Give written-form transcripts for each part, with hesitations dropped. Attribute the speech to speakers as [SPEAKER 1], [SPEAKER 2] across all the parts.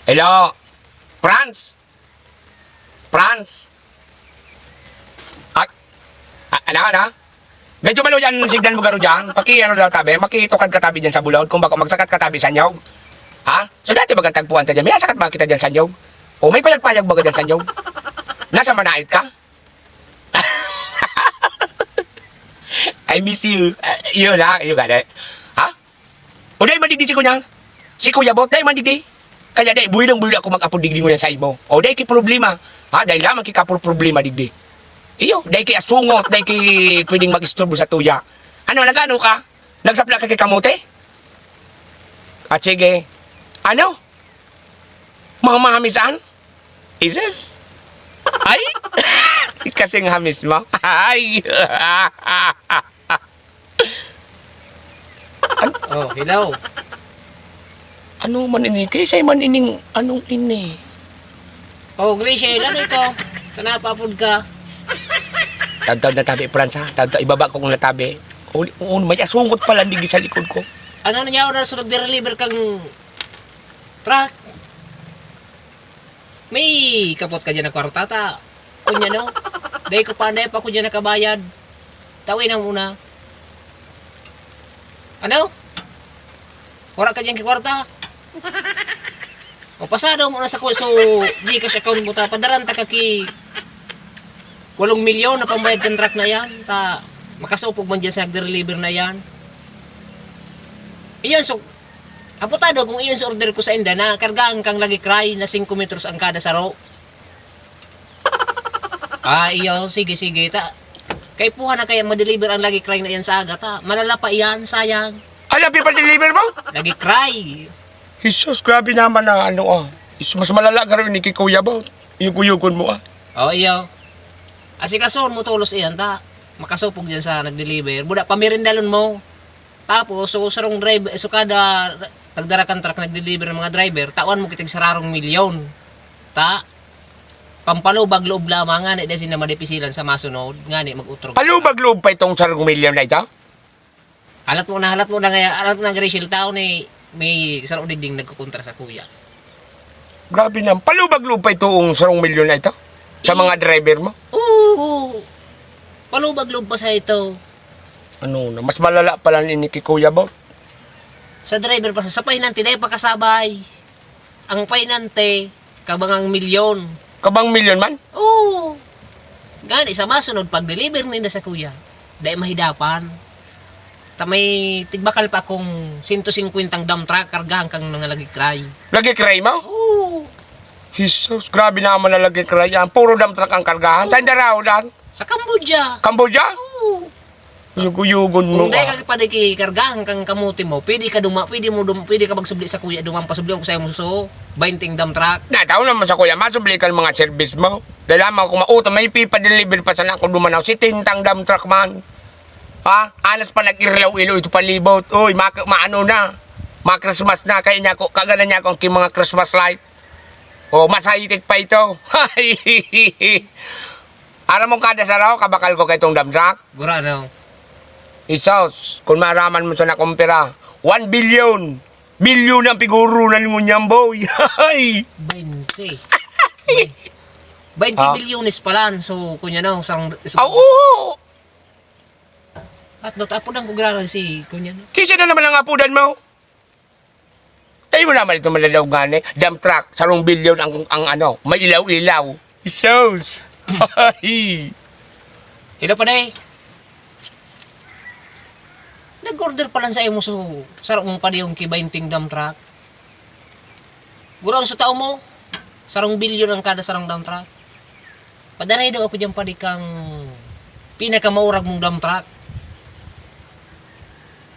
[SPEAKER 1] Hello? Franz? Franz? Ano? Medyo malo yan signal mo garo dyan. Ano daw tabi, makitukad ka tabi dyan sa bulod. Kung baka magsakat ka tabi sa nyog. Ha? So dati bagang tagpuan ta dyan. May sakat ba kita dyan sa nyog? O may payag-payag baga dyan sa nyog? Nasa manait ka? I miss you. Yun ha, you got it. Ha? O dahil mandigdi si kuya. Si Kuya Bot, dahil mandigdi. Kaya dahil buwidong ako mag-apod digdi mo yan sa imo. O dahil ki problema. Ha? Dahil lamang ki kapur problema digdi. Iyo, dahil ki asungot, dahil ki pwedeng mag-istorbo sa tuya. Ano, nagano ka? Nagsapla ka kay kamote? At sige, ano? Mga mahamisan? Isis? Ay? Kasing hamis mo? Ay!
[SPEAKER 2] Oh, hello.
[SPEAKER 1] Ano man ini? Kaysa man ining anong ini?
[SPEAKER 2] Oh, Gracie, ano ito? Kanapapod ka?
[SPEAKER 1] Tagtaw na tabi, Franz ha? Tagtaw, ibaba ko kung natabi. Oo, may asungot pala digi sa likod ko.
[SPEAKER 2] Ano na niya, oras nag-deliver kang truck? May kapot ka dyan ng kwartata. Kunya no? Dahil ko panday pa ko dyan nakabayad. Tawin ang una. Ano? Wala ka dyan kwarta? O pasado mo na sa so Gcash account mo ta. Padaranta ka ki 8 milyon na pambayad ng truck na yan. Ta, makasupog man dyan sa nag-deliver na yan. Iyon, so, aputado kung iyon sa order ko sa inda na kargaan kang lagi cry na 5 metros ang kada saro. Iyo, sige. Ta, kay puha na kaya ma-deliver ang lagi cry na yan sa aga, ta. Malala pa iyan, sayang.
[SPEAKER 1] Ano, pa-deliver mo?
[SPEAKER 2] Lagi cry.
[SPEAKER 1] Jesus, grabe naman na ano mas malala ka rin ni Kuya Bot. Yung kuyugon mo
[SPEAKER 2] Iyo. Asikason mo tulos iyan, ta. Makasupog dyan sa nag-deliver. Buda, pamirindalon mo. Tapos, so sarong driver, so kada nagdarakan truck nag-deliver ng mga driver, tawan mo kitig sararong milyon. Ta, pampalubag loob lamang nga, na sin na madipisilan sa masunod, nga ni mag-utrog.
[SPEAKER 1] Palubag loob pa itong 1 milyon na ito?
[SPEAKER 2] Halat mo na nga, alam mo na Rachel, tao ni may sarong digding nagkukontra sa kuya.
[SPEAKER 1] Grabe naman. Palubag loob pa itong 1 milyon na ito? Sa mga driver mo?
[SPEAKER 2] Oo! Palubag loob pa sa ito.
[SPEAKER 1] Ano na, mas malala pala ni Kuya Bot.
[SPEAKER 2] Sa driver pa sa pahinante, dahil pa kasabay. Ang pahinante, kabangang milyon.
[SPEAKER 1] Kabang milyon man?
[SPEAKER 2] Oo! Gani, sa masunod, pag-deliver nila sa kuya, dahil mahidapan. Ta may tigbakal pa kung 150 ang dump truck, kargahan kang nangalagi cry.
[SPEAKER 1] Lagi cry mo?
[SPEAKER 2] Oo!
[SPEAKER 1] Jesus, grabe naman na lagi cry yan. Puro dump truck ang kargahan. Saan daraw dan?
[SPEAKER 2] Sa Cambodia.
[SPEAKER 1] Cambodia?
[SPEAKER 2] Oo!
[SPEAKER 1] Yugo-yugon mo
[SPEAKER 2] Kung dahil ka pa di kargahan kang kamuti mo, pwede ka magsubli sa kuya, pasubli ko sa'yo mo suso, 20 dump truck.
[SPEAKER 1] Nataw naman sa kuya, masubli ka mga service mo. Dahil lamang kung mauto, may pipa-deliver pa sana kung dumanaw. Si Tintang dump truck man. Ha? Anas pa nag-irlaw-ilo, ito palibot. Uy, maano na. Ma-Christmas na, kaya niya ako, kagana niya ako ang mga Christmas light. O, masahitik pa ito. Aram mong kada saraw, kabakal ko kay itong dump truck.
[SPEAKER 2] Gura no.
[SPEAKER 1] Isos, kung maraman mo sa nakumpira, 1 billion. Billion ang piguro na mo niyan, boy.
[SPEAKER 2] 20. 20 bilyones pala. So, kunya no, sarang...
[SPEAKER 1] Oo!
[SPEAKER 2] At not apo lang kung grabe si kunya no.
[SPEAKER 1] Kisa na naman ang apudan mo. Tayo mo naman ito malalaw gani. Dump truck, 1 billion ang ano, may ilaw-ilaw. Isos.
[SPEAKER 2] Hilo pa day. Nag-order pa lang sa imo so sarong mo pa yung kibainting dump truck. Gura sa tao mo, 1 bilyon ang kada sarang dump truck. Padaray daw ako dyan pa di kang pinakamaurag mong dump truck.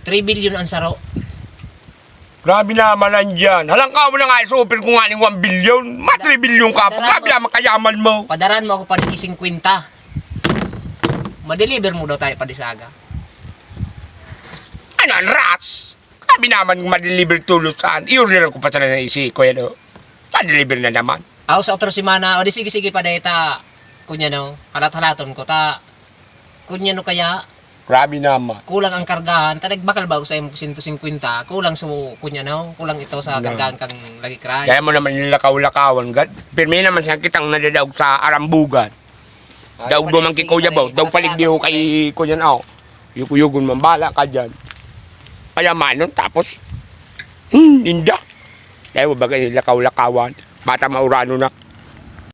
[SPEAKER 2] 3 bilyon ang saro.
[SPEAKER 1] Grabe naman nandyan. Halang ka mo na nga, super ko nga ng 1 billion. 3 billion ka pa. Grabe naman kayaman mo.
[SPEAKER 2] Padaran mo ako pa di 50. Ma-deliver mo daw tayo pa di sa aga.
[SPEAKER 1] Ano ang rats? Grabe naman kung ma-deliver tulos saan. I-order ko pa sana ng isi ko yan. Ma-deliver na naman.
[SPEAKER 2] Ako sa otro simana, o di sige pa dahil ta, kunya no, halat-halaton ko ta, kunya no kaya,
[SPEAKER 1] Grabe naman.
[SPEAKER 2] kulang ang kargahan, tanig bakal ba sa imong 150, kulang sa kunya no, kulang ito sa kargahan kang lagi cry.
[SPEAKER 1] Kaya mo naman nilakaw-lakawan, gad. Pirmi naman siya kitang nadadaog sa arambugan. Daog do man kay Kuya Baw, daog paligdiho kay Kuya Nao. Yukuyugon man, bala ka dyan. Kaya manon, tapos, linda. Kaya mo bagay nilakaw-lakawan. Bata maurano na.